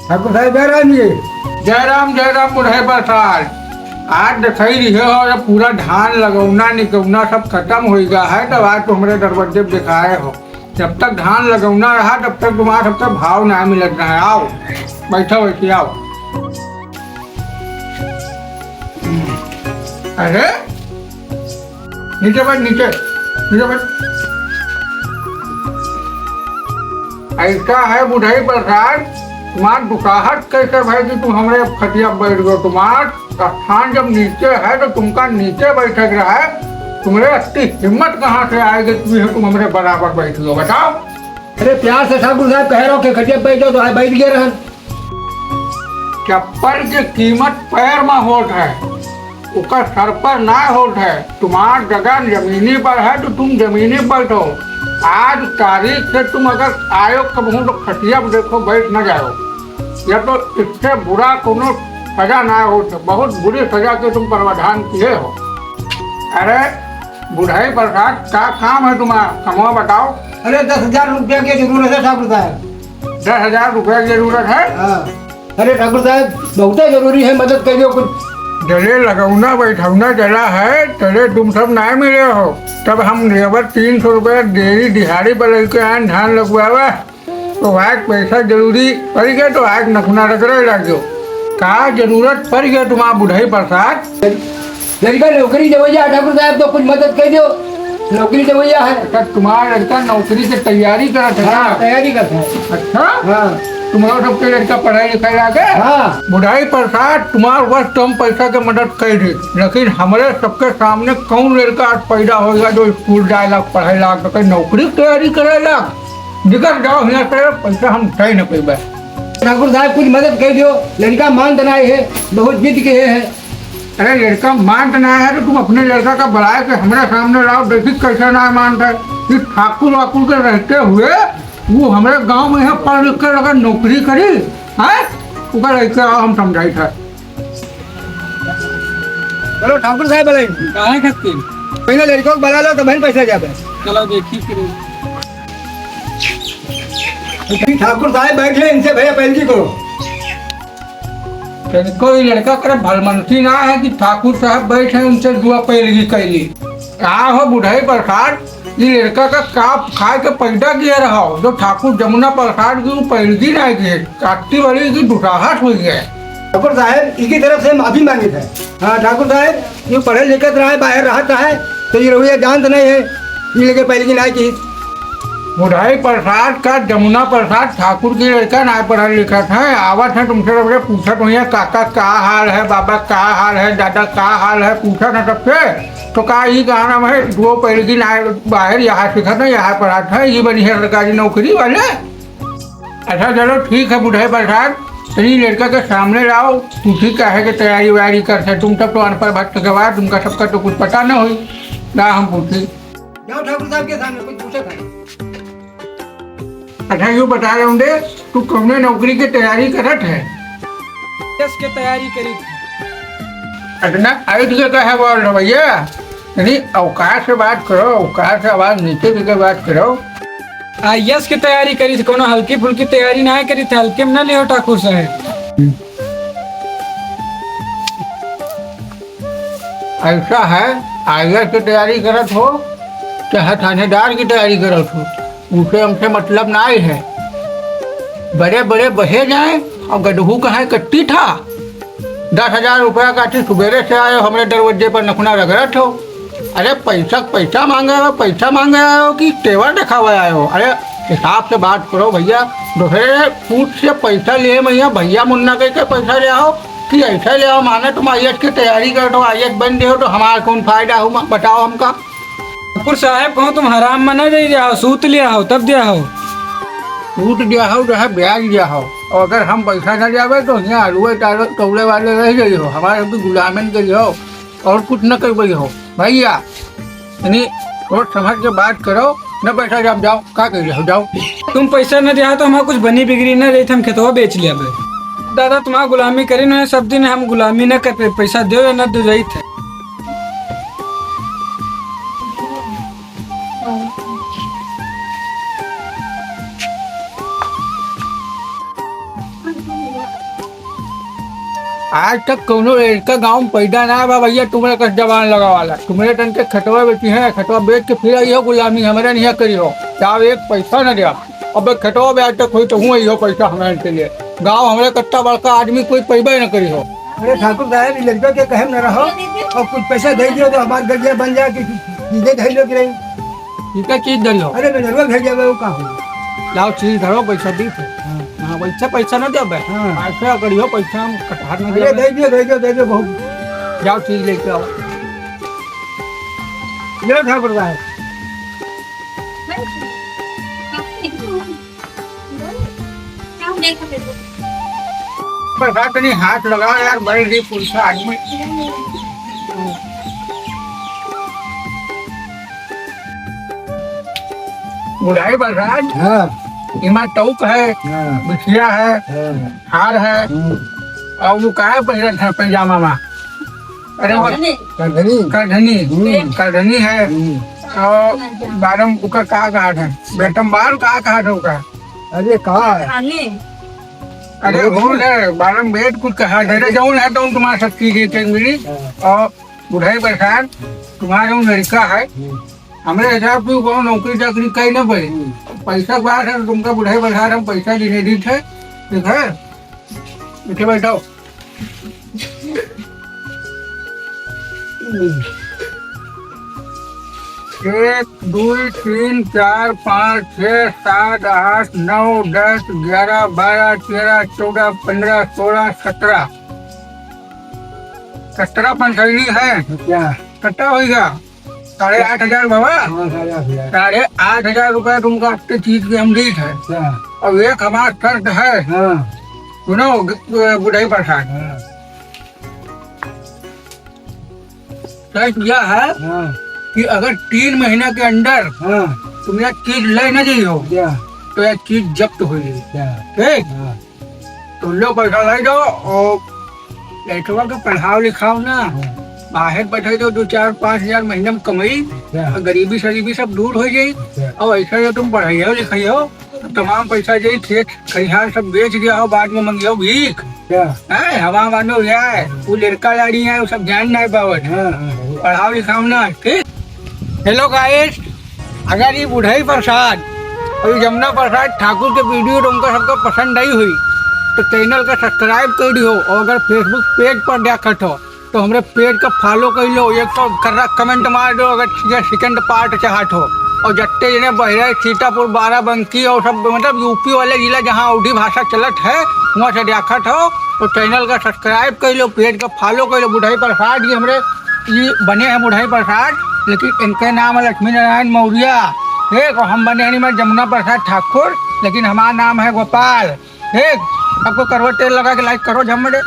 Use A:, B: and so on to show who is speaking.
A: ठाकुर साहब जयराम जी।
B: जय राम बुढ़े प्रसाद। आज दिखाई रही है और अब पूरा धान लगौना निकौना सब खत्म हो गया है। तब आज तो हमारे दरवाजे पे दिखाए हो। जब तक धान लगौना रहा तब तक तुम्हारा सबका भाव ना मिलत रहा है। आओ बैठो बैठिए आओ। अरे नीचे बैठ नीचे नीचे बैठ। ऐसा है बुढ़ई प्रसाद, तुम्हार दुकाहट कैसे भाई कि तुम हमारे खटिया बैठ गए। तुम्हार स्थान जब नीचे है तो तुमका नीचे बैठक रहा है। तुम्हारे इतनी हिम्मत कहाँ से आएगी तुम हमारे बराबर बैठ गए बताओ।
A: अरे प्यार से ठाकुर साहब कह रहे हो कि खटिया बैठो तो बैठ गए रहन।
B: चप्पल की कीमत पैर में होत है, उसका सर पर ना होत है। तुम्हार जगह जमीनी पर है तो तुम जमीनी बैठो। आज तारीख से तुम अगर आयो कबहू तो खटिया पर देखो बैठ न जाओ, या तो इससे बुरा कोनो सजा ना हो। बहुत बुरी सजा के तुम प्रावधान किए हो। अरे बुढ़ाई प्रसाद क्या काम है तुम्हारा, कमवा बताओ।
A: अरे 10,000 रुपया की जरूरत है ठाकुर साहब।
B: 10,000 रुपये की जरूरत है।
A: हाँ। अरे ठाकुर साहब बहुत जरूरी है, मदद करियो कुछ।
B: जले लगौना बैठौना जला है तेरे तुम सब ना मिले हो। तब हम लेबर 300 रुपये देरी दिहाड़ी पर लेके आए धान लगवावे तो आज पैसा जरूरी पड़ गया तो आज नखुना रगड़े लगे। का जरूरत पड़ गया तुम्हारा बुढ़ई प्रसाद।
A: लड़का नौकरी जवैया ठाकुर साहब तो कुछ मदद कर दो। नौकरी जवैया है।
B: अच्छा तुम्हारा लड़का नौकरी की तैयारी करत है।
A: हाँ, तैयारी करते हैं।
B: अच्छा
A: हाँ
B: तुम्हारा सबके लड़का पढ़ाई लिखाई लागे।
A: हाँ।
B: बुढ़ाई प्रसाद तुम्हारे बस तुम पैसा के मदद कर दी, लेकिन हमारे सबके सामने कौन लड़का आज पैदा होगा जो स्कूल जाए लाग पढ़ाई लाग तो नौकरी की तैयारी करे लाग। निकल जाओ यहाँ से, पैसा हम उठाई न पेबे।
A: ठाकुर साहब कुछ मदद कर दो। लड़का मान तनाए है, बहुत जिद के है।
B: अरे लड़का मान तो ना है तो तुम अपने लड़का का बढ़ाए के हमारे सामने लाओ, देखी कैसे ना मानता है कि ठाकुर वाकुर के रहते हुए वो हमारे गांव में है पढ़ लिख कर अगर नौकरी करी है उसका लड़का आओ हम समझाई था।
A: चलो ठाकुर साहब बोले
B: काहे खातिर
A: पहले लड़कों को बुला लो तो बहन पैसा जावे।
B: चलो देखी फिर।
A: ठाकुर साहब बैठे, इनसे भैया पैलकी करो।
B: कोई लड़का करे भलमनसी ना है कि ठाकुर साहब बैठे उनसे दुआ पैलगी कैली। क्या हो बुढ़ई प्रसाद, ये लड़का का काप खाए के पैदा किया रहा हो जो ठाकुर जमुना प्रसाद की पैलगी नहीं की काटती वाली की दुसाहट हुई है।
A: ठाकुर साहब इनकी तरफ से माफी मांगी है। हाँ ठाकुर साहब ये पढ़े लिखत रहा है, बाहर रहता है तो ये रवैया जानते नहीं है, ये लेके पैलगी नहीं की।
B: बुढ़ाई प्रसाद का जमुना प्रसाद ठाकुर की लड़का ना पढ़ा लिखा था। आवत है तुमसे सबसे पूछत हुई है काका का हाल है, बाबा का हाल है, दादा का हाल है, पूछा था सबसे तो का ये गाना है दो पैलगी ना बाहर यहाँ सीखा था यहाँ पढ़ा था, ये बनी है सरकारी नौकरी वाले। अच्छा चलो ठीक है बुढ़ाई प्रसाद, तो ये लड़का के सामने लाओ। तू ठीक है कि तैयारी वैयारी करते, तुम सब तो अनपढ़ भक्त के बाद तुमका सबका तो कुछ पता ना हुई ना हम पूछी।
A: जाओ ठाकुर साहब के सामने कुछ पूछे था।
B: अच्छा यूँ बता रहे होंगे तू कौन नौकरी की तैयारी करत है।
A: इसके तैयारी करी थी।
B: इतना हाइट के का है बोल रहे भैया, यानी अवकाश से बात करो, अवकाश से आवाज नीचे की बात करो।
C: आईएएस की तैयारी करी थी, कोनो हल्की फुल्की तैयारी ना करी थी। हल्के में ना लियो ठाकुर साहब।
B: ऐसा है आईएएस की तैयारी करत हो चाहे थानेदार की तैयारी करत हो, उसे हमसे मतलब ना ही है। बड़े बड़े बहे जाए और गड्ढू कहाँ कट्टी था। 10,000 रुपया का सुबेरे से आए हो हमारे दरवाजे पर नखुना रगड़त हो। अरे पैसा मांगे हो, पैसा मांगे आए हो कि तेवर दिखावे आए हो। अरे हिसाब से बात करो भैया, दूसरे पूछ से पैसा लिए भैया भैया मुन्ना के पैसा ले आओ कि ऐसा ले आओ। माने तुम आईएएस की तैयारी कर दो, आईएएस बन रहे हो तो हमारा कौन फायदा हो बताओ हमका।
C: ठाकुर साहब कहूँ तुम हराम में न दे जाओ, सूत लिया हो तब दिया हो।
B: सूट दिया हो जो है ब्याज दिया हो, और अगर हम पैसा न जावे तो यहाँ आलुए तौले वाले रह गई हो, हमारे भी गुलामन करी हो और कुछ न कर गई हो भैया। यानी सोच समझ के बात करो, न पैसा जब जाओ क्या कर जाओ जाओ।
C: तुम पैसा न दिया तो हमारा कुछ बनी बिगड़ी न रही थी, हम खेतवा बेच लिया भाई। दादा तुम्हारा गुलामी करी न सब दिन, हम गुलामी न कर पैसा दो या न दो रही थे।
B: आज तक कोनो लड़का गाँव में पैदा ना है बा भैया तुम्हारे कस जवान लगा वाला तुम्हारे टन के खटवा बेची है खटवा बेच के फिर आई हो गुलामी हमारे नहीं करी हो क्या एक पैसा न दिया अब खटवा ब्याज तक हुई तो हूँ हो पैसा हमारे के लिए गाँव हमारे कट्टा बड़का आदमी कोई पैबा ही न करी हो।
A: अरे ठाकुर साहब लड़का के कहे न रहो और कुछ पैसा दे दियो तो हमारे गलिया बन जाए कि चीजें धैर्य की नहीं।
B: ठीक है चीज धरो
A: अरे मैं जरूर भेज जाए वो कहाँ
B: लाओ चीज धरो पैसा दी थे हाँ पैसा पैसा न दे
A: हाँ।
B: ऐसा करियो पैसा हम कटार न
A: अरे
B: दे
A: दे दियो बहुत
B: जाओ चीज लेके आओ।
A: ये ठाकुर साहब
B: प्रसाद नहीं हाथ लगाओ यार बड़े ही पुरुषा आदमी। बुढ़ाई प्रसाद
A: हाँ
B: इमा टौक है
A: हाँ
B: बिछिया है
A: हाँ
B: हार है और वो का है पहले था पैजामा में अरे वो
A: करधनी
B: करधनी है और बारम का घाट है बेटम बार का घाट होगा
A: अरे कहाँ है
B: अरे हो है बारम बेट कुछ कहा डरे जाऊँ है तो तुम्हारा सब चीजें चेक मिली और बुढ़ाई प्रसाद तुम्हारा जो लड़का है हमारे हिसाब से को नौकरी चाकरी कहीं ना पड़े पैसा बात है तुमका बुढ़ाई प्रसाद हम पैसा देने दी थे ठीक है बैठे बैठो एक दो तीन चार पाँच छः सात आठ नौ 10 11 12 13 14 15 16 17 17 पंचैनी है
A: क्या
B: कट्टा होगा 8,500 बाबा
A: हाँ 8,500
B: 8,500 रुपया तुमका अपने चीज की हम दी है
A: क्या
B: और एक हमारा शर्त है
A: हाँ
B: सुनो बुढ़ाई प्रसाद
A: हाँ
B: शर्त यह है
A: हाँ
B: कि अगर 3 महीना के अंदर
A: हाँ
B: तुम यह चीज ले न जाइयो
A: क्या
B: तो यह चीज जब्त हो जाएगी
A: क्या
B: ठीक
A: हाँ
B: तुम लोग पैसा लाई दो और लड़कवा के पढ़ाओ लिखाओ ना बाहर बैठे तो 2-4-5 हजार महीने में कमाई
A: क्या
B: और गरीबी शरीबी सब दूर हो जाई
A: क्या
B: और ऐसा जो तुम पढ़ाइयो लिखाइयो तो तमाम पैसा जाई खेत खलिहान सब बेच दिया हो बाद में मंगियो भीख
A: क्या
B: है हवा मानो जाए वो लड़का लाड़ी है वो सब जान नहीं पावत
A: हाँ
B: पढ़ाओ लिखाओ ना ठीक। हेलो गाइस अगर ये बुढ़ाई प्रसाद और ये जमुना प्रसाद ठाकुर के वीडियो तुमको सबको पसंद आई हुई तो चैनल का सब्सक्राइब कर दियो और अगर फेसबुक पेज पर देखत हो तो हमारे पेज का फॉलो कर लो एक तो कमेंट मार दो अगर सेकंड पार्ट चाहत हो और जट्टे जने बहरा सीतापुर बाराबंकी और सब मतलब यूपी वाले जिला जहाँ उर्दू भाषा चलत है वहाँ से देखत हो तो चैनल का सब्सक्राइब कर लो पेज का फॉलो कर लो। बुढ़ाई प्रसाद ये हमारे ये बने हैं बुढ़ाई प्रसाद लेकिन इनका नाम है लक्ष्मी नारायण मौर्य ठीक और हम बने हैं मैं जमुना प्रसाद ठाकुर लेकिन हमारा नाम है गोपाल ठीक। आपको करवा तेल लगा के लाइक करो झमड़े।